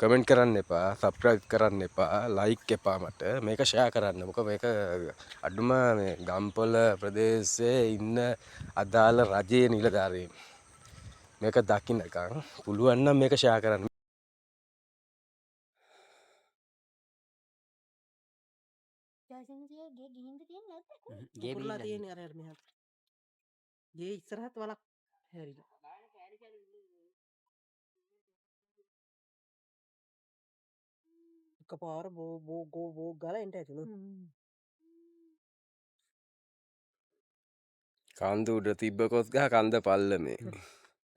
Comment කරන්න එපා, subscribe කරන්න එපා, ලයික් එපා මට. මේක ෂෙයා කරන්න. මොකද මේක අඩුම මේ ගම්පොළ ප්‍රදේශයේ ඉන්න අදාළ රජයේ නිලධාරීන් මේක දකින්නකම් පුළුවන් නම් මේක ෂෙයා කරන්න. ජයසිංහගේ ගේ ගිහින්ද තියෙන්නේ නැද්ද? ගේ පුරලා තියෙන්නේ අර මෙහාට. ගේ ඉස්සරහත් වලක් හැරිලා. එකපාර බෝ ගාලා එන්ට ඇතුළු. කන්ද උඩ තිබ්බ කොස් ගහ කන්ද පල්ලමේ.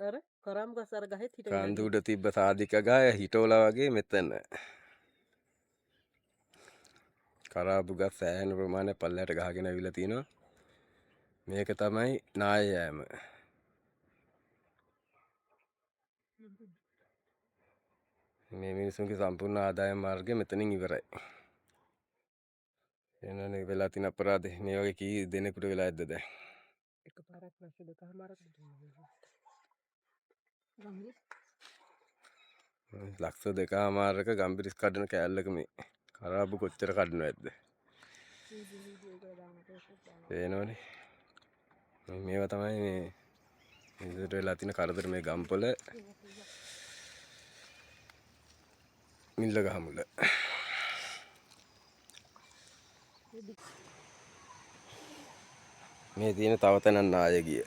අර කරාම් ගස් අර ගහෙත් හිටගෙන කන්ද ඉන්නේ. උඩ තිබ්බ සාධික ගහ හිටෝලා වගේ මෙතන. කරාබු ගස් සෑහෙන ප්‍රමාණයක් පල්ලයට ගහගෙන අවිලා තිනවා. මේක තමයි නාය යෑම. මේ මිනිසුන්ගේ සම්පූර්ණ ආදායම් මාර්ගය මෙතනින් ඉවරයි. එනනේ වෙලා තියෙන අපරාධේ මේ වගේ කී දෙනෙකුට වෙලා ඇද්ද දැන්? එකපාරක් නැස්ස දෙකමාරක් ලක්ෂ දෙකමාරක ගම්බිරිස් කඩන කෑල්ලක මේ කරාබු කොච්චර කඩනව ඇද්ද? පේනවනේ. මේවා තමයි මේ මිනිසුන්ට වෙලා තියෙන කරදර මේ ගම්පොළ මිල්ල ගහමුල. මේ තියෙන තව තැනක් නායගිය.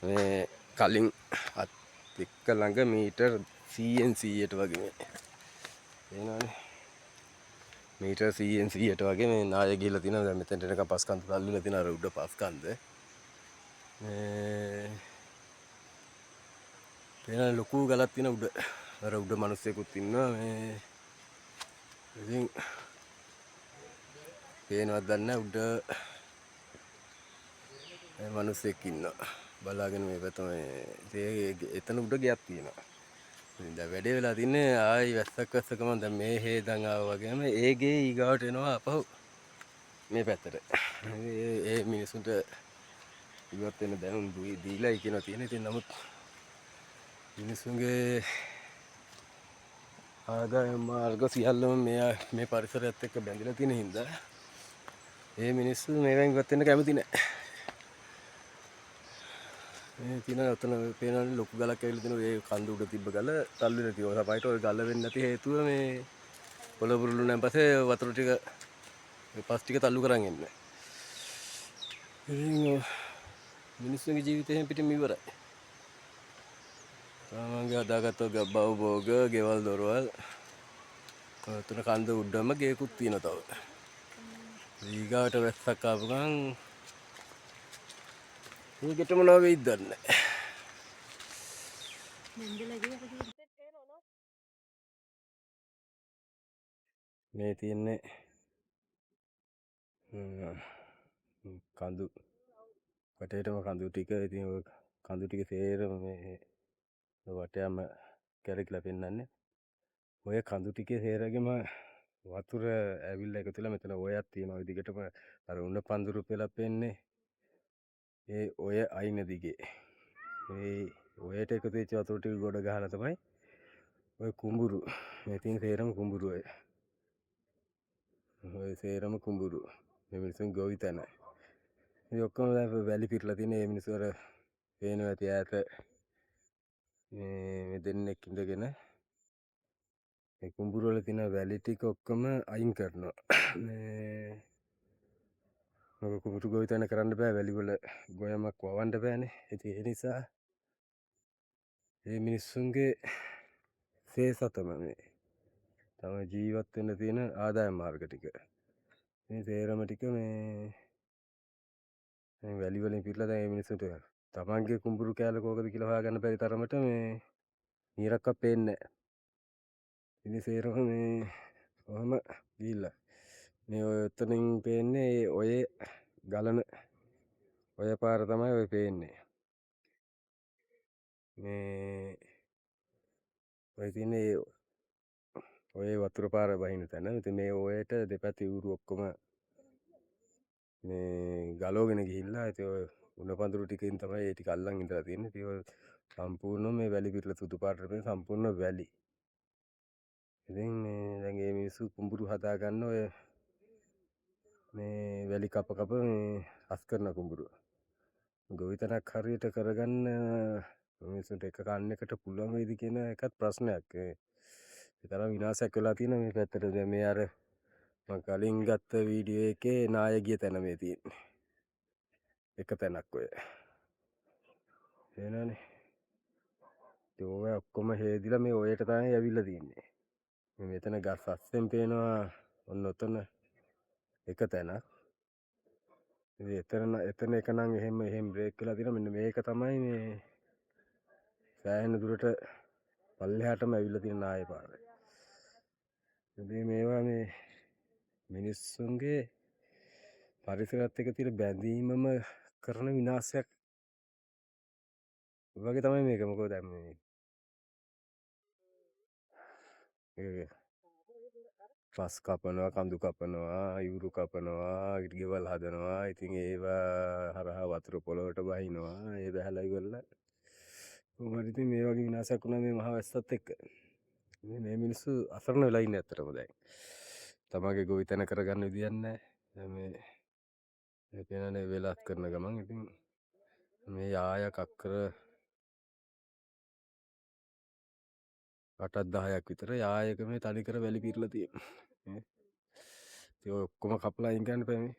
මේ කලින් අත් එක්ක ළඟ මීටර් 100න් 100ට වගේ මේ. පේනවනේ. මීටර් 100න් 100ට වගේ මේ නාය ගිහලා තිනවා. දැන් මෙතෙන්ට එනකම් පස්කන්ද තල්ලුලා තිනවා අර උඩ පස්කන්ද. මේ පේන ලොකු ගලක් තියෙන උඩ. අර උඩ මිනිස්සෙකුත් ඉන්නවා මේ. ඉතින් පේනවද දන්නේ උඩ මේ මිනිස්සෙක් ඉන්නවා. බලාගෙන මේ පැත්ත මේ එතන උඩ ගයක් තියෙනවා. දැන් වැඩේ වෙලා තින්නේ ආයි වැස්සක් ගමන් දැන් මේ හේදන් ආවා වගේම ඒ ගේ ඊගාවට එනවා අපහු මේ පැත්තට. ඒ මිනිසුන්ට ඉවත් වෙන දැනුම් දීලායි කියනවා තියෙන. ඉතින් නමුත් මිනිසුන්ගේ ආදායම් මාර්ග සියල්ලම මේ පරිසරයත් එක්ක බැඳිලා තියෙන හින්දා මේ මිනිස්සු මේවෙන් ඉවත් වෙන්න කැමති නැහැ. මේ තියෙන ඔතන පේනවනේ ලොකු ගලක් ඇවිල්ලා තිනවා. ඒ කන්ද උඩ තිබ්බ ගල තල්ලු වෙලා තියෙනවා. සපයිට ඔය ගල වෙන්නේ නැති හේතුව මේ පොළ පුරුළු නැන් පස්සේ වතුර ටික පස් ටික තල්ලු කරන් එන්නේ. ඉතින් මිනිස්සුන්ගේ ජීවිතයෙන් පිටින් ඉවරයි. තමන්ගේ හදාගත්ත බව භෝග, ගෙවල් දොරවල් ඔතන කන්ද උඩම ගේකුත් තියෙනවා තව. ඊගාට වැස්සක් ආපු ගමන් මේකට මොනව වෙයිද දන්නේ නැහැ. මේ තියෙන්නේ කඳු වටේටම කඳු ටික. ඉතින් ඔය කඳු ටික සේරම මේ වටයම කැරකිලා පෙන්නන්නේ. ඔය කඳු ටිකේ සේරගෙම වතුර ඇවිල්ලා එකතු වෙලා මෙතන ඔයක් තියෙනවා. ওই දිගටම අර උණ පඳුරු පෙළ පෙන්නේ. ඒ ඔය අයින දිගේ. මේ ඔයට එකතු වෙච්ච වතුර ටික ගොඩ ගහලා තමයි ඔය කුඹුරු මේ තියෙන සේරම කුඹුරු ඔය සේරම කුඹුරු. මේ මිනිස්සුන් ගොවි තැන. මේ ඔක්කොම දැන් වැලි පිරලා තියෙන මේ මිනිස්සු අර පේනවා ඇති ඈත මේ දෙන්නෙක් ඉඳගෙන මේ කුඹුරු වල තියෙන වැලි ටික ඔක්කොම අයින් කරනවා. මේ මොකද කුඹුරු ගොවි තැන කරන්න බෑ. වැලි වල ගොයමක් වවන්න බෑනේ. ඉතින් ඒ නිසා මේ මිනිස්සුන්ගේ සේසතම මේ තමයි ජීවත් වෙන්න තියෙන ආදායම් මාර්ග ටික. මේ සේරම ටික මේ වැලි වලින් පිරලා දැන් මේ මිනිස්සුන්ට තමන්ගේ කුඹුරු කෑල්ල කෝකද කියලා හොයාගන්න බැරි තරමට මේ නිරක්කක් පේන්නේ නැහැ. ඉතින් සේරම මේ ඔහම ගිහිල්ලා මේ ඔය එතනින් පේන්නේ ඔය ගලන ඔය පාර තමයි ඔය පේන්නේ. මේ ඔය තියෙන්නේ ඔය වතුර පාර බහින තැන. ඉතින් මේ ඔයට දෙපැත්තේ ඌරු ඔක්කොම මේ ගලවගෙන ගිහිල්ලා ඉතින් ඔය උණ පඳුරු ටිකෙන් තමයි ඒ ටික අල්ලන් ඉඳලා තියෙන්නේ. ඉතින් ඔය සම්පූර්ණ මේ වැලි පිරලා සුදු පාටට පේන සම්පූර්ණ වැලි. ඉතින් මේ දැන් මේ මිනිස්සු කුඹුරු හදාගන්න ඔය මේ වැලි කප මේ අස් කරන කුඹුරු. ගොවිතැනක් හරියට කරගන්න මිනිස්සුන්ට එක කන්නකට පුළුවන් වේද කියන එකත් ප්‍රශ්නයක්. ඒ තරම් විනාශයක් වෙලා තියෙන මේ පැත්තට. දැන් මේ අර මම කලින් ගත්ත වීඩියෝ එකේ නාය ගිය තැන මේ තියෙන්නේ. එක තැනක් ඔය. එනනේ. ඒ ඔය ඔක්කොම හේදිලා මේ ඔයට තමයි ඇවිල්ලා තියෙන්නේ. මේ මෙතන ගස් අස්සෙන් පේනවා ඔන්න ඔතන එක තැනක්. ඉතින් එතන එක නම් එහෙම බ්‍රේක් වෙලා තියෙනවා. මෙන්න මේක තමයි මේ සෑහෙන දුරට පල්ලෙහාටම ඇවිල්ලා තියෙන නාය පාර. ඉතින් මේවා මේ මිනිස්සුන්ගේ පරිසරත් එක්ක තියෙන බැඳීමම කරන විනාශයක් වගේ තමයි මේක. මොකද දැන් මේ පස් කපනවා, කඳු කපනවා, ඉවුරු කපනවා, ගෙවල් හදනවා. ඉතින් ඒවා හරහා වතුර පොළොවට බහිනවා. ඒ බහැලා ඉවරලා කොහොමද ඉතින් මේ වගේ විනාශයක් වුණා මේ මහ වැස්සත් එක්ක. මේ මිනිස්සු අසරණ වෙලා ඉන්නේ ඇත්තටම දැන්. තමගේ ගොවිතැන කරගන්න විදියක් නැහැ. දැන් මේ පේනනේ වෙලක් කරන ගමන් ඉතින් මේ යායක් අක්කර 8ක් 10ක් විතර යායක මේ තනිකර වැලි පිරලා තියෙනවා. ඉතින් ඔය ඔක්කොම කපලා අයින් කරන්න බෑ මේ.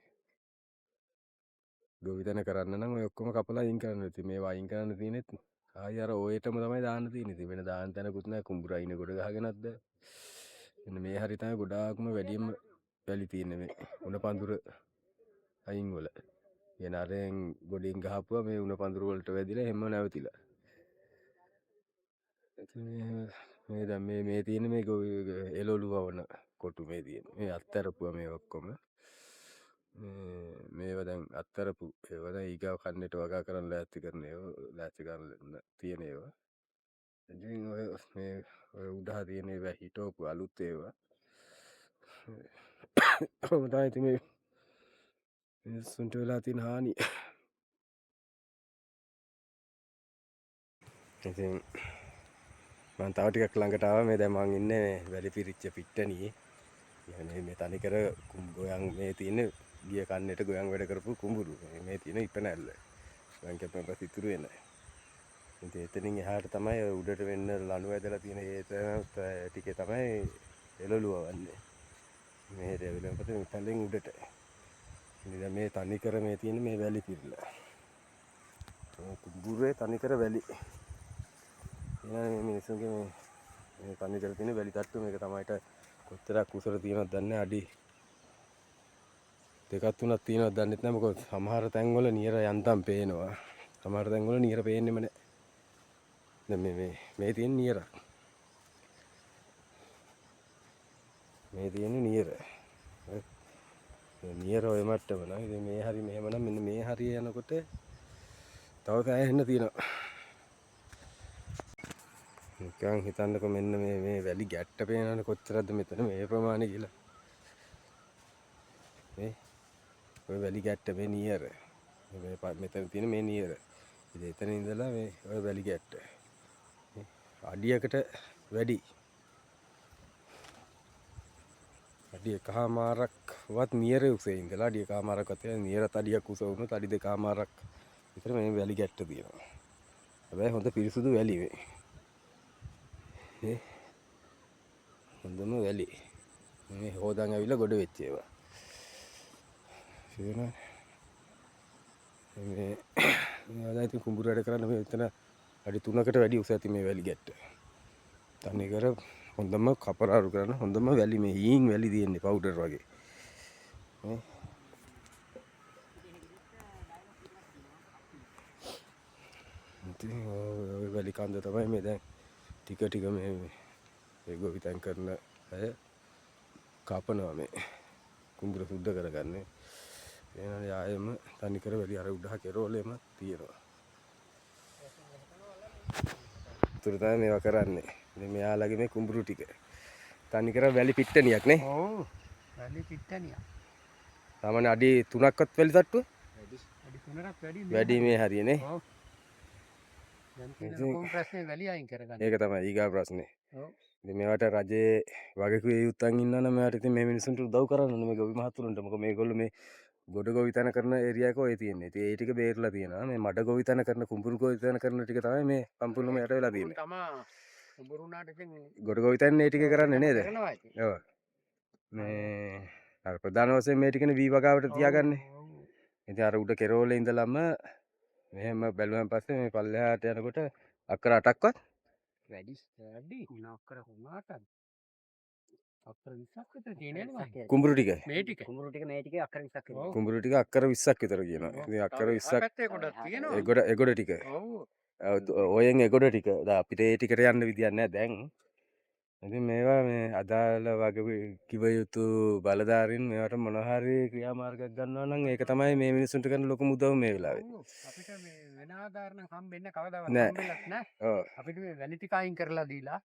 ගොවිතැන කරන්න නම් ඔය ඔක්කොම කපලා අයින් කරන්න. ඉතින් මේවා අයින් කරන්න තියෙනෙත් ආයි අර ඔයටම තමයි දාන්න තියෙන්නේ. ඉතින් වෙන දාන්න තැනකුත් නැහැ. කුඹුර අයින ගොඩ ගහගෙනත් බෑ. මෙන්න මේ හරිය තමයි ගොඩාක්ම වැඩියෙන්ම වැලි තියෙන්නේ මේ උණ පඳුර අයින් වල. කියන අරෙන් ගොඩින් ගහපුවා මේ උණ පඳුර වලට වැදිලා හැම නැවතිලා. ඉතින් මේ දැන් මේ තියෙන්නේ මේ එළවලු වවන කොටු මේ තියෙන්නේ. මේ අත්තරපුවා මේ ඔක්කොම. මේවා දැන් අත්තරපු ඒවා දැන් ඊගාව කන්නේට වගා කරන්න ලෑස්ති කරන ඒවා ලෑස්ති කරන්න තියෙන ඒවා. ඉතින් ඔය උඩහ තියෙන ඒවා හිටවපු අලුත් ඒවා. කොහොමද ඉතින් මේ මිනිස්සුන්ට වෙලා තියෙන හානිය. ඉතින් මම තව ටිකක් ළඟට ආවා. මේ දැන් මං ඉන්නේ වැලි පිරිච්ච පිට්ටනියේ. මේ තනිකර ගොයන් මේ තියෙන ගිය කන්නේට ගොයන් වැඩ කරපු කුඹුරු. මේ තියෙන ඉපනැල්ල. මං කියපන් පස්සේ ඉතුරු වෙන. ඉතින් එතනින් එහාට තමයි උඩට වෙන්න ලණු ඇදලා තියෙන ඒ ටිකේ තමයි එළවලු වවන්නේ. මෙහෙට ඇවිල්ලා පස්සේ මේ පැලෙන් උඩට. ඉතින් දැන් මේ තනිකර මේ තියෙන මේ වැලි පිරලා. කුඹුරේ තනිකර වැලි. මේ මිනිස්සුන්ගේ මේ තනිකර තියෙන වැලි තට්ටු මේක තමයිට කොච්චරක් උසර තියෙනවද දන්නේ අඩි දෙකක් තුනක් තියෙනවද දන්නෙත් නැහැ. මොකද සමහර තැන්වල නියර යන්තම් පේනවා. සමහර තැන්වල නියර පේන්නෙම නැහැ. දැන් මේ තියෙන නියරක්. මේ තියෙන්නේ නියර. නියර ඔය මට්ටම නම් ඉතින් මේ හරි මෙහෙම නම් මෙන්න මේ හරිය යනකොට තව සෑහෙන්න තියෙනවා. නිකන් හිතන්නකො මෙන්න මේ වැලි ගැට්ට පේනවනේ කොච්චරද මෙතන මේ ප්‍රමාණය කියලා. මේ ඔය වැලි ගැට්ට මේ නියර. මෙතන තියෙන මේ නියර. ඉතින් එතන ඉඳලා මේ ඔය වැලි ගැට්ට. අඩියකට වැඩි. අඩි 1කමාරක්වත් නියරේ උසේ ඉඳලා අඩි 1කමාරක්වත් නියරත් අඩියක් උස වුණොත් අඩි 2කමාරක් විතර මේ වැලි ගැට්ට තියෙනවා. හැබැයි හොඳ පිරිසුදු වැලි මේ. හොඳම වැලි. මේ හොදන් ඇවිල්ලා ගොඩ වෙච්ච ඒවා. සියුණා. මේ ඉතින් කුඹුර වැඩ කරන්න මේ එතන අඩි 3කට වැඩි උස ඇති මේ වැලි ගැට්ට. තනිකර හොඳම කපරාරු කරන හොඳම වැලි මේ හීන් වැලි තියෙන්නේ පවුඩර් වගේ. මේ ඉතින් ඔය වැලි කන්ද තමයි මේ දැන් ටික මේ ගොවිතැන් කරන අය කපනවා මේ කුඹුර සුද්ධ කරගන්නේ. එනනේ ආයෙම තනිකර වැලි අර උඩහ කෙරෝලෙම තියෙනවා. උතුරු තමයි මේවා කරන්නේ. ඉතින් මෙයාලගේ මේ කුඹුරු ටික තනිකර වැලි පිට්ටනියක් නේ. ඔව්. වැලි පිට්ටනියක්. සාමාන්‍ය අඩි 3ක්වත් වැලි තට්ටුව? අඩි 3ක් වැඩි මේ හරියනේ. ඔව්. දැන් තියෙන ලොකුම ප්‍රශ්නේ වැලි අයින් කරගන්න. ඒක තමයි ඊගා ප්‍රශ්නේ. ඔව්. ඉතින් මේවට රජයේ වගකීම් යුත්තන් ඉන්නවනම් මේවට ඉතින් මේ මිනිස්සුන්ට උදව් කරන්න ඕනේ මේ ගොවි මහතුරුන්ට. මොකද මේගොල්ලෝ මේ ගොඩ ගොවිතැන කරන ඒරියා එක ඔය තියෙන්නේ. ඉතින් ඒ ටික බේරලා තියෙනවා. මේ මඩ ගොවිතැන කරන කුඹුරු ගොවිතැන කරන ටික තමයි මේ සම්පූර්ණයෙන්ම යට වෙලා තියෙන්නේ. ගොඩ ගොවිතැන ඒ ටික කරන්නේ නේද? ඔව්. මේ අර ප්‍රධාන වශයෙන් මේ ටිකනේ වී වගාවට තියාගන්නේ. ඉතින් අර උඩ කෙරෝලේ ඉඳලම මෙහෙම බැලුවන් පස්සේ මේ පල්ලෙහාට යනකොට අක්කර 8ක්වත් වැඩි මොන අක්කර කොහොමද අක්කර 20ක් විතර තියෙනවනේ කුඹුරු ටික. මේ ටික කුඹුරු ටික මේ ටික අක්කර 20ක් විතර කුඹුරු ටික අක්කර 20ක් විතර කියනවා. ඉතින් අක්කර 20ක් පැත්තේ කොටක් තියෙනවා එගොඩ ටික. ඔයෙන් එගොඩ ටික. දැන් අපිට ඒ ටිකට යන්න විදියක් නැහැ දැන්. ඉතින් මේවා මේ අදාළ වගේ කිව යුතු බලධාරීන් මේවට මොන හරි ක්‍රියාමාර්ගයක් ගන්නවා නම් ඒක තමයි මේ මිනිස්සුන්ට කරන ලොකුම උදව් මේ වෙලාවේ. අපිට මේ වෙන ආධාරණ හම්බෙන්නේ කවදාවත් නෑ. හම්බෙලත් නෑ. ඔව්. අපිට මේ වැලි ටික අයින් කරලා දීලා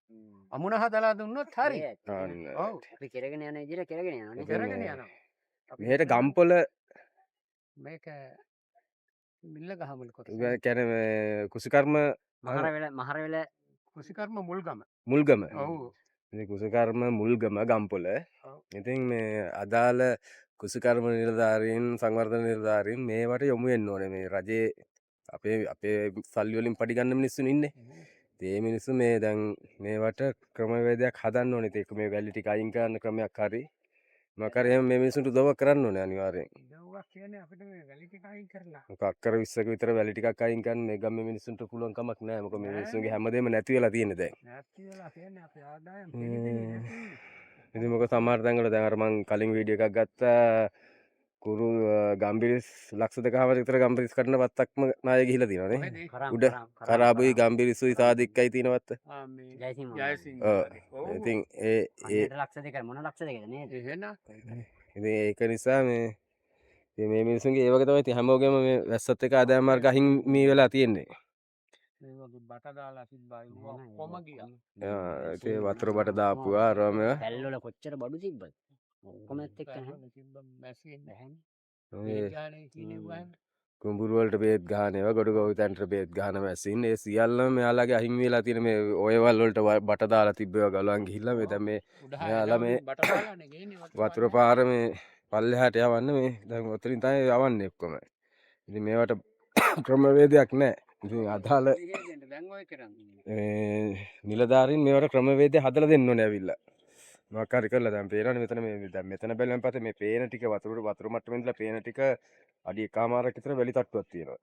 අමුණ හදලා දුන්නොත් හරි. අන්න. ඔව්. අපි කරගෙන යන විදිහට කරගෙන යනවා. කරගෙන යනවා. මෙහෙට ගම්පොල මේක මිල්ල ගහමුල් කොට. ඒ කියන්නේ මේ කුසිකර්ම මහරවෙල කුසිකර්ම මුල්ගම. මුල්ගම. ඔව්. ඉතින් කුසිකර්ම මුල්ගම ගම්පොල. ඔව්. ඉතින් මේ අදාළ කුසිකර්ම නිලධාරීන් සංවර්ධන නිලධාරීන් මේවට යොමු වෙන්න ඕනේ. මේ රජයේ අපේ සල්ලි වලින් පඩි ගන්න මිනිස්සුන් ඉන්නේ. ඒ මිනිස්සු මේ දැන් මේවට ක්‍රමවේදයක් හදන්න ඕනේ. ඒක මේ වැලි ටික අයින් කරන්න ක්‍රමයක් හරි මොකක් හරි එහෙම මේ මිනිස්සුන්ට උදව්වක් කරන්න ඕනේ අනිවාර්යෙන්. උදව්වක් කියන්නේ අපිට මේ වැලි ටික අයින් කරලා. මොකක් අක්කර 20ක විතර වැලි ටිකක් අයින් කරන්න මේ ගම්මේ මිනිස්සුන්ට පුළුවන් කමක් නැහැ. මොකද මේ මිනිස්සුන්ගේ හැමදේම නැති වෙලා තියෙන්නේ දැන්. නැති වෙලා කියන්නේ අපේ ආදායම් පිළිදෙන්නේ නැති. ඉතින් මොකද සමහර තැන්වල දැන් අර මං කලින් වීඩියෝ එකක් ගත්තා කුරු ගම්බිරිස් ලක්ෂ 2කමාර විතර ගම්බිරිස් කඩන වත්තක්ම නාය ගිහිලා තියෙනවා නේ. උඩ කරාබුයි ගම්බිරිසුයි සාදික්කයි තියෙනවත්. ජයසිංහ. ඔව්. ඉතින් ඒ ලක්ෂ දෙක මොන ලක්ෂ දෙකද නේද? එහෙනම් ඉතින් ඒක නිසා මේ මිනිස්සුන්ගේ ඒ වගේ තමයි ඉතින් හැමෝගෙම මේ වැස්සත් එක ආදායම් මාර්ග අහිමි මේ වෙලා තියෙන්නේ. මේ වගේ බට දාලා තිබ්බා කොම ගියා. ඒ වතුර බට දාපුවා අරම පැල් වල කොච්චර බඩු තිබ්බද? ඔක්කොමත් එක්ක මැසින් නැහැ. ඒ ගානේ කිනෙවුවා. කුඹුරු වලට බේත් ගහන ඒවා ගොඩ ගොවිතැන්ට බේත් ගහන මැෂින් ඒ සියල්ලම මෙයාලගේ අහිමි වෙලා තියෙන මේ ඔයවල් වලට බට දාලා තිබ්බේවා ගලවන් ගිහිල්ලා මේ දැන් මේ මෙයාලා මේ බට දාලානේ ගේන්නේ වතුර පාර මේ පල්ලෙහාට යවන්න මේ දැන් ඔතනින් තමයි යවන්නේ ඔක්කොම. ඉතින් මේවට ක්‍රමවේදයක් නැහැ. ඉතින් අදාළ දැන් ඔය කරන්නේ. නිලධාරීන් මේවට ක්‍රමවේදය හදලා දෙන්න ඕනේ ඇවිල්ලා. මොකක් හරි කරලා දැන් පේනවනේ මෙතන මේ දැන් මෙතන බැලුවන් පස්සේ මේ පේන ටික වතුර මට්ටමේ ඉඳලා පේන ටික අඩි 1කමාරක් විතර වැලි තට්ටුවක් තියෙනවා.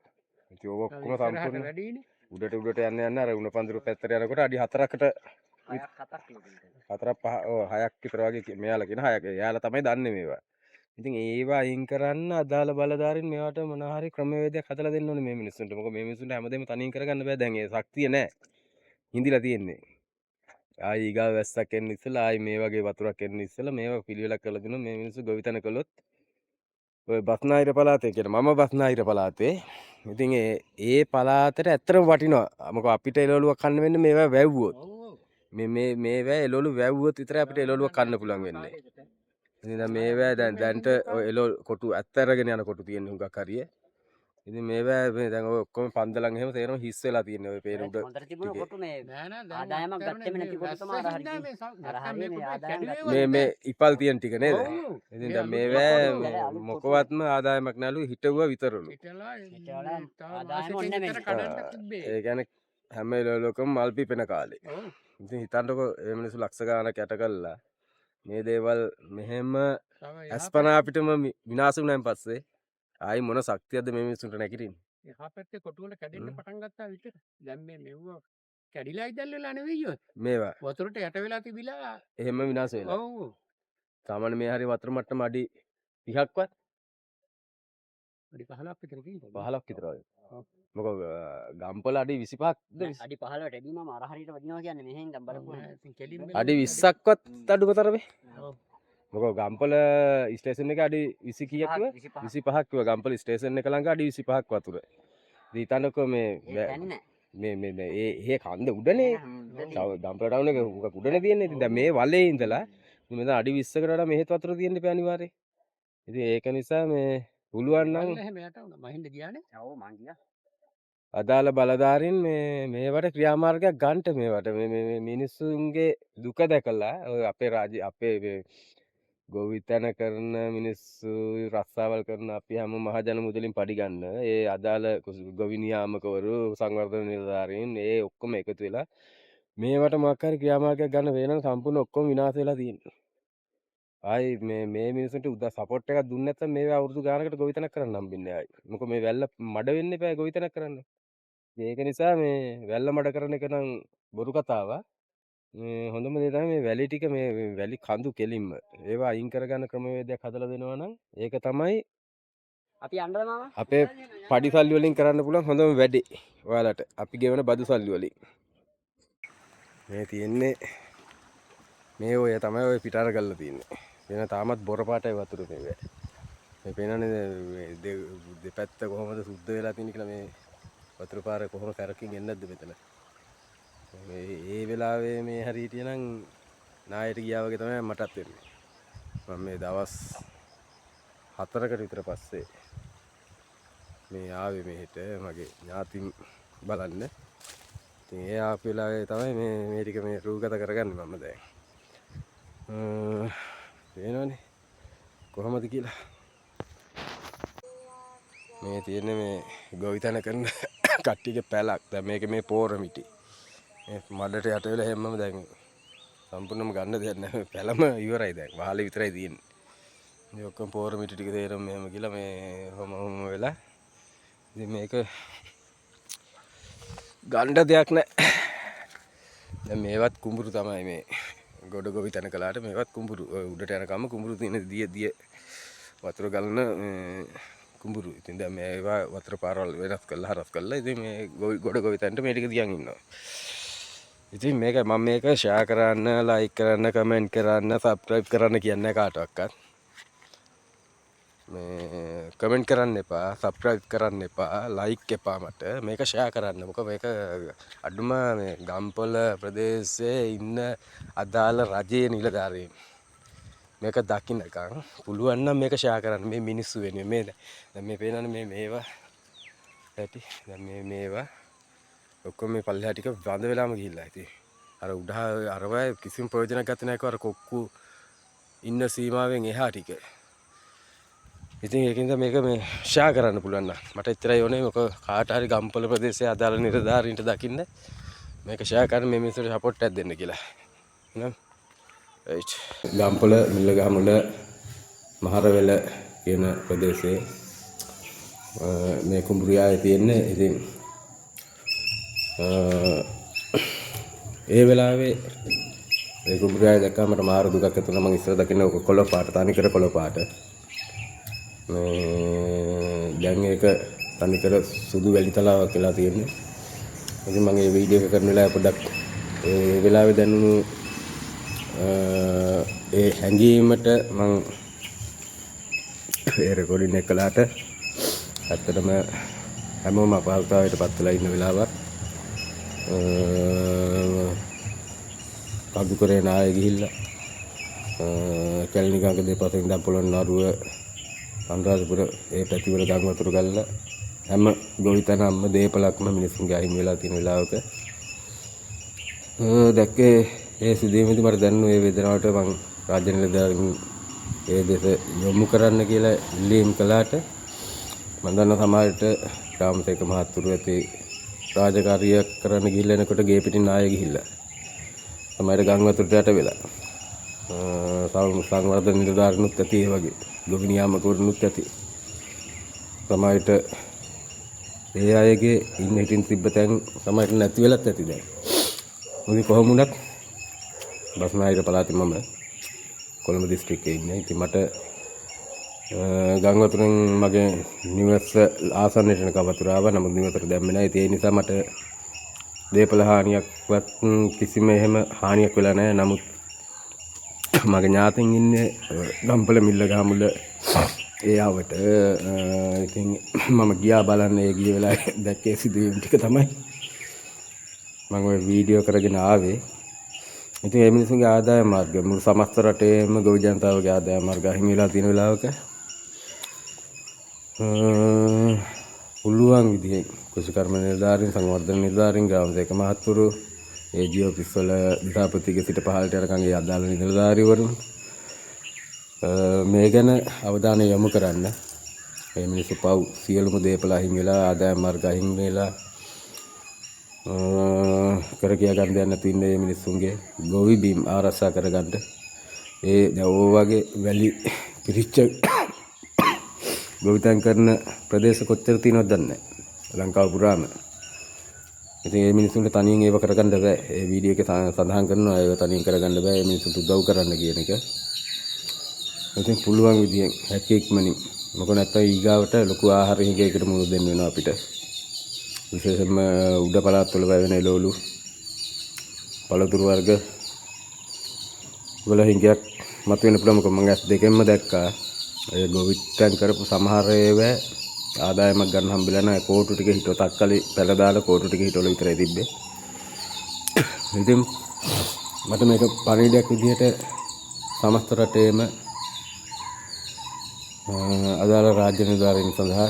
ඉතින් ඕක ඔක්කොම සම්පූර්ණ වැඩිනේ. උඩට යන්න අර උණ පඳුරු පැත්තට යනකොට අඩි 4කට 4ක් 5 6ක් විතර වගේ මෙයාලා කියන 6ක. එයාලා තමයි දන්නේ මේවා. ඉතින් ඒවා අයින් කරන්න අදාළ බලධාරීන් මේවට මොන හරි ක්‍රමවේදයක් හදලා දෙන්න ඕනේ මේ මිනිස්සුන්ට. මොකද මේ මිනිස්සුන්ට හැමදේම තනියෙන් කරගන්න බෑ දැන් ඒ ශක්තිය නැහැ. හිඳිලා තියෙන්නේ. ආයි ඊගා වැස්සක් එන්න ඉස්සලා ආයි මේ වගේ වතුරක් එන්න ඉස්සලා මේවා පිළිවෙලක් කරලා දෙනවා මේ මිනිස්සු ගොවිතැන කළොත් ඔය බස්නාහිර පළාතේ කියන මම බස්නාහිර පළාතේ ඉතින් ඒ පළාතට ඇත්තටම වටිනවා මොකද අපිට එළවලුවක් කන්න වෙන්නේ මේවා වැව්වොත් මේවා එළවලු වැව්වොත් විතරයි අපිට එළවලුවක් කන්න පුළුවන් වෙන්නේ ඉතින් දැන් මේවා දැන්ට ඔය එළවලු කොටු ඇත්ත අරගෙන යන කොටු තියෙන හුඟක් හරිය ඉතින් මේවා මේ දැන් ඔය ඔක්කොම පන්දලන් එහෙම තේරම හිස් වෙලා තියෙන්නේ ඔය පේන උඩ හොඳට තිබුණ කොටු මේ නෑ නෑ ආදායමක් ගත්තෙම නැති කොට තමයි අර හරිය. අර හරිය මේ ආදායම් මේ ඉපල් තියෙන ටික නේද? ඉතින් දැන් මේවා මොකවත්ම ආදායමක් නැලු හිටවුවා විතරලු. ආදායම ඔන්නේ මේ. ඒ කියන්නේ හැම එළවලුවකම මල් පිපෙන කාලේ. ඉතින් හිතන්නකෝ මේ මිනිස්සු ලක්ෂ ගාණක් යට කළා. මේ දේවල් මෙහෙම අස්පනා අපිටම විනාශ වුණාන් පස්සේ ආයි මොන ශක්තියක්ද මේ මිනිස්සුන්ට නැගිටින්නේ? එහා පැත්තේ කොටු වල කැඩෙන්න පටන් ගත්තා විතර. දැන් මේ මෙව්ව කැඩිලා ඉදල් වෙලා නෙවෙයි ඔය. මේවා වතුරට යට වෙලා තිබිලා එහෙම විනාශ වෙලා. ඔව්. සාමාන්‍ය මේ හරිය වතුර මට්ටම අඩි 30ක්වත් අඩි 15ක් විතර තියෙනවා. 15ක් විතර වගේ. මොකද ගම්පල අඩි 25ක්ද අඩි 15ට වැඩි මම අර හරියට වදිනවා කියන්නේ මෙහෙන් දැන් බලපුවා. ඉතින් කෙලින්ම අඩි 20ක්වත් අඩුම තරමේ. මොකද ගම්පල ස්ටේෂන් එක අඩි 20 කීයක් කිව්වා? 25ක් කිව්වා ගම්පල ස්ටේෂන් එක ළඟ අඩි 25ක් වතුර. ඉතින් හිතන්නකෝ මේ ඒ කන්ද උඩනේ. ගම්පල ටවුන් එක උඩනේ තියෙන්නේ. ඉතින් දැන් මේ වලේ ඉඳලා මෙතන අඩි 20කට වඩා මෙහෙත් වතුර තියෙන්න බෑ අනිවාර්යයෙන්. ඉතින් ඒක නිසා මේ පුළුවන් නම් එහෙම යට වුණා. මහින්ද ගියානේ. ඔව් මං ගියා. අදාළ බලධාරීන් මේවට ක්‍රියාමාර්ගයක් ගන්නට මේවට මේ මිනිස්සුන්ගේ දුක දැකලා ඔය අපේ ගොවිතැන කරන මිනිස්සු රස්සාවල් කරන අපි හැම මහජන මුදලින් පඩි ගන්න ඒ අදාළ ගොවි නියාමකවරු සංවර්ධන නිලධාරීන් ඒ ඔක්කොම එකතු වෙලා මේවට මොකක් හරි ක්‍රියාමාර්ගයක් ගන්න වෙන සම්පූර්ණ ඔක්කොම විනාශ වෙලා තියෙනවා. ආයි මේ මිනිස්සුන්ට සපෝට් එකක් දුන්නේ නැත්නම් මේ අවුරුදු ගානකට ගොවිතැනක් කරන්න හම්බෙන්නේ ආයි. මොකද මේ වැල්ල මඩ වෙන්න එපා ගොවිතැනක් කරන්න. ඒක නිසා මේ වැල්ල මඩ කරන එක නම් බොරු කතාවක්. මේ හොඳම දේ තමයි මේ වැලි ටික මේ වැලි කඳු කෙලින්ම ඒවා අයින් කරගන්න ක්‍රමවේදයක් හදලා දෙනවා නම් ඒක තමයි අපි යන්නද මාමා? අපේ පඩි සල්ලි වලින් කරන්න පුළුවන් හොඳම වැඩේ. ඔයාලට අපි ගෙවන බදු සල්ලි වලින්. මේ තියෙන්නේ මේ ඔය තමයි ඔය පිටාර කරලා තියෙන්නේ. වෙන තාමත් බොර පාටයි වතුර මේ. මේ පේනනේ දෙපැත්ත කොහොමද සුද්ධ වෙලා තියෙන්නේ කියලා මේ වතුර පාර කොහොම කරකින් එන්නේ නැද්ද මෙතන. ඒ වෙලාවේ මේ හරි හිටියනම් නායට ගියා වගේ තමයි මටත් වෙන්නේ. මම මේ දවස් 4කට විතර පස්සේ මේ ආවේ මෙහෙට මගේ ඥාතින් බලන්න. ඉතින් ඒ ආපු වෙලාවේ තමයි මේ ටික මේ රූගත කරගන්නේ මම දැන්. පේනවනේ කොහොමද කියලා. මේ තියෙන්නේ මේ ගොවිතැන කරන කට්ටියගේ පැලක්. දැන් මේක මේ පෝරමිටි. මේ මඩට යට වෙලා හැමම දැන් සම්පූර්ණයෙන්ම ගන්න දෙයක් නැහැ. පැලම ඉවරයි දැන්. වහලේ විතරයි තියෙන්නේ. මේ ඔක්කොම පෝරමිටි ටික තේරෙම මෙහෙම කියලා මේ හොම වෙලා. ඉතින් මේක ගන්න දෙයක් නැහැ. දැන් මේවත් කුඹුරු තමයි මේ. ගොඩ ගොවිතැන කළාට මේවත් කුඹුරු. උඩට යනකම් කුඹුරු තියෙන දිය වතුර ගලන කුඹුරු. ඉතින් දැන් මේවා වතුර පාරවල් වෙනස් කරලා හරස් කරලා ඉතින් මේ ගොඩ ගොවිතැනට මේ ටික දියන් ඉන්නවා. ඉතින් මේක මම මේක ෂෙයා කරන්න, ලයික් කරන්න, කමෙන්ට් කරන්න, සබ්ස්ක්‍රයිබ් කරන්න කියන්නේ කාටවත්. මේ කමෙන්ට් කරන්න එපා, සබ්ස්ක්‍රයිබ් කරන්න එපා, ලයික් එපා මට. මේක ෂෙයා කරන්න. මොකද මේක අඩුම මේ ගම්පොළ ප්‍රදේශයේ ඉන්න අදාළ රජයේ නිලධාරීන් මේක දකින්නකම් පුළුවන් නම් මේක ෂෙයා කරන්න. මේ මිනිස්සු වෙනුවෙන් මේ දැන් මේ පේනවනේ මේවා ඇති. දැන් මේවා ඔක්කොම මේ පල්ලෙහා ටික වඳ වෙලාම ගිහිල්ලා ඉතින් අර උඩ අරවයි කිසිම ප්‍රයෝජනයක් ගත්තේ නැහැ අර කොක්කු ඉන්න සීමාවෙන් එහා ටික. ඉතින් ඒකින්ද මේක මේ ෂෙයා කරන්න පුළුවන් නම් මට එච්චරයි ඕනේ. මොකද කාට හරි ගම්පොළ ප්‍රදේශයේ අදාළ නිලධාරීන්ට දකින්න මේක ෂෙයා කරන්න මේ මිනිස්සුන්ට සපෝට් එකක් දෙන්න කියලා. එහෙනම් රයිට්. ගම්පොළ මිල්ලගහමුල මහරවෙල කියන ප්‍රදේශයේ මේ කුඹුරියාවේ තියෙන්නේ. ඉතින් ඒ වෙලාවේ ඒ කුඹුරියාවේ දැක්කම මට මාර දුකක් ඇති වුණා. මම ඉස්සර දකින්න ඔක කොළ පාට, තනිකර කොළ පාට. මේ දැන් ඒක තනිකර සුදු වැලි තලාවක් කියලා තියෙන්නේ. ඉතින් මම මේ වීඩියෝ එක කරන වෙලාවේ පොඩ්ඩක් ඒ වෙලාවේ දැනුණු ඒ හැඟීමට මම ඒ රෙකෝඩින් එක කළාට ඇත්තටම හැමෝම අපහසුතාවයට පත් වෙලා ඉන්න වෙලාවක්. කඳුකරේ නාය ගිහිල්ලා කැලණිගඟ දෙපසින් ඉඳන් පොළොන්නරුව අනුරාධපුර ඒ පැතිවල ගම් වතුර ගල්ලා හැම ගොවිතැනක්ම දේපලක්ම මිනිස්සුන්ගේ අයින් වෙලා තියෙන වෙලාවක දැක්කේ ඒ සිදුවීමේදී මට දැනුණු ඒ වේදනාවට මං රාජ්‍ය නිලධාරීන් ඒ දෙස යොමු කරන්න කියලා ඉල්ලීම් කළාට මම දන්න සමාජයට ග්‍රාමසේක මහත්තුරු ඇති රාජකාරිය කරන්න ගිහිල්ලා එනකොට ගේ පිටින් නාය ගිහිල්ලා සමහර ගම් වතුරට යට වෙලා සංවර්ධන නිලධාරීනුත් ඇති ඒ වගේ ගොවි නියාමකවරුනුත් ඇති සමහරට ඒ අයගේ ඉන්න හිටින් තිබ්බ තැන් සමහරට නැති වෙලත් ඇති දැන්. මොකද කොහොම වුණත් බස්නාහිර පළාතේ මම කොළඹ දිස්ත්‍රික්කයේ ඉන්නේ. ඉතින් මට ගම් වතුරෙන් මගේ නිවස ආසන්නයට යන වතුර ආවා. නමුත් නිවසට දැම්මේ නැහැ. ඒ නිසා මට දේපල හානියක්වත් කිසිම එහෙම හානියක් වෙලා නැහැ. නමුත් මගේ ඥාතීන් ඉන්නේ ගම්පොළ මිල්ලගහමුල ඒ ආවට ඉතින් මම ගියා බලන්න. ඒ ගිය වෙලාවේ දැක්කේ සිදුවීම් ටික තමයි මම ඔය වීඩියෝ කරගෙන ආවේ. ඉතින් මේ මිනිස්සුන්ගේ ආදායම මාර්ග මුළු සමස්ත රටේම ගොවි ජනතාවගේ ආදායම මාර්ග අහිමි වෙලා තියෙන වෙලාවක පුළුවන් විදිහෙන් කෘෂිකර්ම නිලධාරීන් සංවර්ධන නිලධාරීන් ග්‍රාම සේවක මහත්වරු ඒජී ඔෆිස් වල දිසාපතිගේ සිට පහළට යනකන්ගේ අදාළ නිලධාරීවරුන් මේ ගැන අවධානය යොමු කරන්න. මේ මිනිස්සු පව් සියලුම දේපල අහිමි වෙලා ආදායම් මාර්ග අහිමි වෙලා කර කියා ගන්න දෙයක් නැතු ඉන්නේ මේ මිනිස්සුන්ගේ ගොවි බිම් ආරක්ෂා කරගන්න. ඒ දැන් වගේ වැලි පිරිච්ච ගොවිතැන් කරන ප්‍රදේශ කොච්චර තියෙනවද දන්නේ නැහැ ලංකාව පුරාම. ඉතින් මේ මිනිස්සුන්ට තනියෙන් ඒව කරගන්න බෑ. ඒ වීඩියෝ එකේ සඳහන් කරනවා ඒව තනියෙන් කරගන්න බෑ. මේ මිනිස්සුන්ට උදව් කරන්න කියන එක. ඉතින් පුළුවන් විදියෙන් හැකියක්මනින් මොකද නැත්තම් ඊගාවට ලොකු ආහාර හිඟයකට මුහුණ දෙන්න වෙනවා අපිට. විශේෂයෙන්ම උඩ පළාත් වල වැවෙන එළවලු පළතුරු වර්ග වල හිඟයක් මතුවෙන්න පුළුවන්. මොකද මම ඇස් දෙකෙන්ම දැක්කා. ඒ ගොවිතැන් කරපු සමහර ඒවා ආදායමක් ගන්න හම්බෙලා නැහැ. කෝටු ටික හිටව තක්කලි පැල දාලා කෝටු ටික හිටවල විතරයි තිබ්බේ. ඉතින් මට මේක පණිවිඩයක් විදිහට සමස්ත රටේම අදාළ රාජ්‍ය නිලධාරීන් සඳහා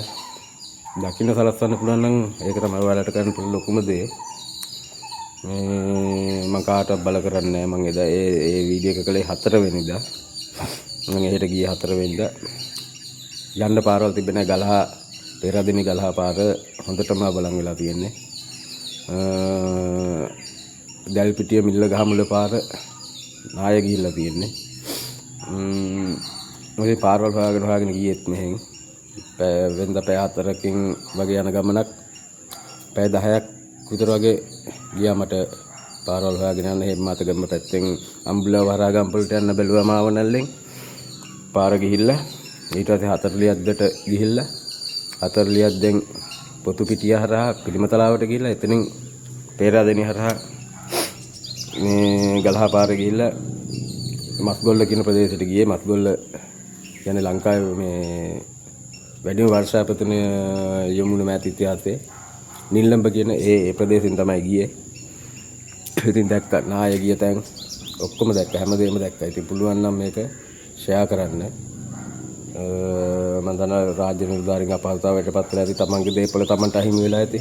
දකින්න සලස්වන්න පුළුවන් නම් ඒක තමයි ඔයාලට කරන්න පුළුවන් ලොකුම දේ. මම කාටවත් බල කරන්නේ නැහැ. මම එදා ඒ වීඩියෝ එක කළේ 4 වෙනිදා. මම එහෙට ගියේ 4 වෙනිදා. යන්න පාරවල් තිබෙන්නේ ගලහා පෙරදිනි ගලහා පාර හොඳටම බලන් වෙලා තියෙන්නේ. දැල්පිටිය මිල්ල ගහමුල පාර නාය ගිහිල්ලා තියෙන්නේ. මොකද පාරවල් හොයාගෙන ගියෙත් මෙහෙන් වෙනදා පැය 4කින් වගේ යන ගමනක් පැය 10ක් විතර වගේ ගියා මට පාරවල් හොයාගෙන යන්න. එහෙම මාතගම පැත්තෙන් අම්බුලා වරාගම්පලට යන්න බැලුවම ආවනල්ලෙන් පාර ගිහිල්ලා ඊට පස්සේ 40ක්දට ගිහිල්ලා 40ක්දෙන් පොතු පිටිය හරහා පිළිමතලාවට ගිහිල්ලා එතනින් පේරාදෙණිය හරහා මේ ගලහා පාර ගිහිල්ලා මස්ගොල්ල කියන ප්‍රදේශයට ගියේ. මස්ගොල්ල කියන්නේ ලංකාවේ මේ වැඩිම වර්ෂාපතන යමුණු මෑත ඉතිහාසයේ නිල්ලඹ කියන ඒ ප්‍රදේශෙන් තමයි ගියේ. ඉතින් දැක්කා නාය ගිය තැන් ඔක්කොම දැක්කා. හැමදේම දැක්කා. ඉතින් පුළුවන් නම් මේක ෂෙයා කරන්න. මම දන්නා රාජ්‍ය නිලධාරීන් අපහසුතාවයටපත් වෙලා ඇති. තමන්ගේ දේපල තමන්ට අහිමි වෙලා ඇති.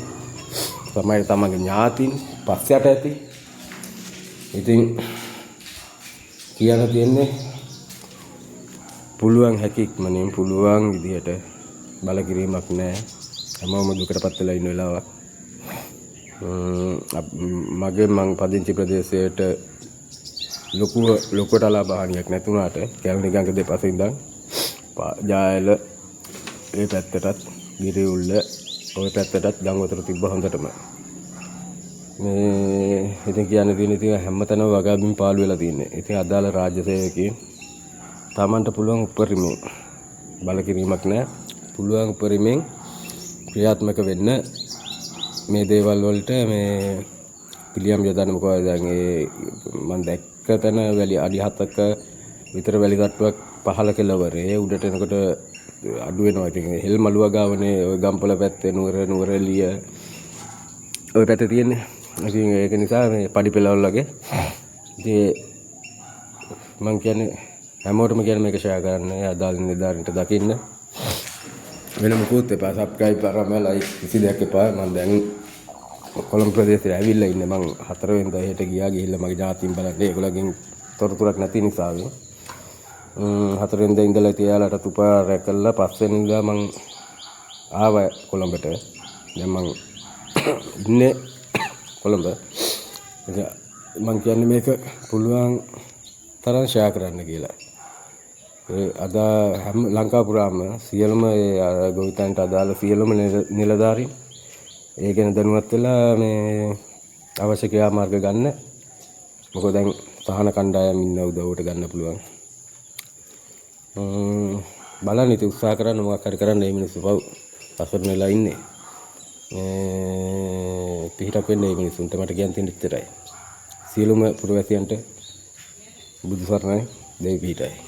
තමයි තමන්ගේ ඥාතීන් පස්සයට ඇති. ඉතින් කියන්න තියෙන්නේ පුළුවන් හැකියක්මනින් පුළුවන් විදිහට බල කිරීමක් නැහැ. හැමෝම දුකටපත් වෙලා ඉන්න වෙලාවක්. මම පදිංචි ප්‍රදේශයට ලොකුට ලාභ හානියක් නැතුණාට කැලණි ගඟ දෙපසින් ඉඳන් ජායල ඒ පැත්තටත් ගිරිඋල්ල ඔය පැත්තටත් ගම් වතුර තිබ්බ හොඳටම. මේ ඉතින් කියන්න තියෙන ඉතින් හැමතැනම වගාබිම් පාළු වෙලා තියෙන්නේ. ඉතින් අදාළ රාජ්‍ය සේවකයන් තමන්ට පුළුවන් උපරිමයෙන් බල කිරීමක් නැහැ. පුළුවන් උපරිමයෙන් ක්‍රියාත්මක වෙන්න මේ දේවල් වලට මේ පිළියම් යොදන්න. මොකද දැන් මම දැක්ක තැන වැලි අඩි 7ක විතර වැලි තට්ටුවක් පහළ කෙළවරේ උඩට එනකොට අඩු වෙනවා. ඉතින් හෙල් මලුව ගාවනේ ওই ගම්පල පැත්තේ නුවරඑළිය ওই පැත්තේ තියෙන්නේ. ඉතින් ඒක නිසා මේ පඩි පෙළවල් වගේ. ඉතින් මම කියන්නේ හැමෝටම කියන්නේ මේක ෂෙයා කරන්න. අදාළ නිලධාරීන්ට දකින්න. වෙන මොකුත් එපා. සබ්ස්ක්‍රයිබ් කරලා ලයික් කිසි දෙයක් එපා. මම දැන් කොළඹ ප්‍රදේශයේ ඇවිල්ලා ඉන්නේ. මම 4 වෙනිදා එහෙට ගිහිල්ලා මගේ ඥාතීන් බලන්න. ඒගොල්ලන්ගෙන් තොරතුරක් නැති නිසා 4 වෙනිදා ඉඳලා තියාලට උපකාරයක් කළා. 5 වෙනිදා මම ආවා කොළඹට. දැන් මම ඉන්නේ කොළඹ. මම කියන්නේ මේක පුළුවන් තරම් ෂෙයා කරන්න කියලා. අද හැම ලංකාව පුරාම සියලුම ගොවිතැන්ට අදාළ සියලුම නිලධාරීන් ඒ ගැන දැනුවත් වෙලා මේ අවශ්‍ය ක්‍රියාමාර්ග ගන්න. මොකද දැන් සහන කණ්ඩායම් ඉන්න උදව්වට ගන්න පුළුවන්. බලන්න ඉතින් උත්සාහ කරන්න මොකක් හරි කරන්න. මේ මිනිස්සු පව් අසරණ වෙලා ඉන්නේ. පිටක් වෙන්නේ මේ මිනිස්සුන්ට. මට කියන්න තියෙන ඉතරයි. සියලුම පුරවැසියන්ට බුදු සරණයි. දෙවි පිහිටයි.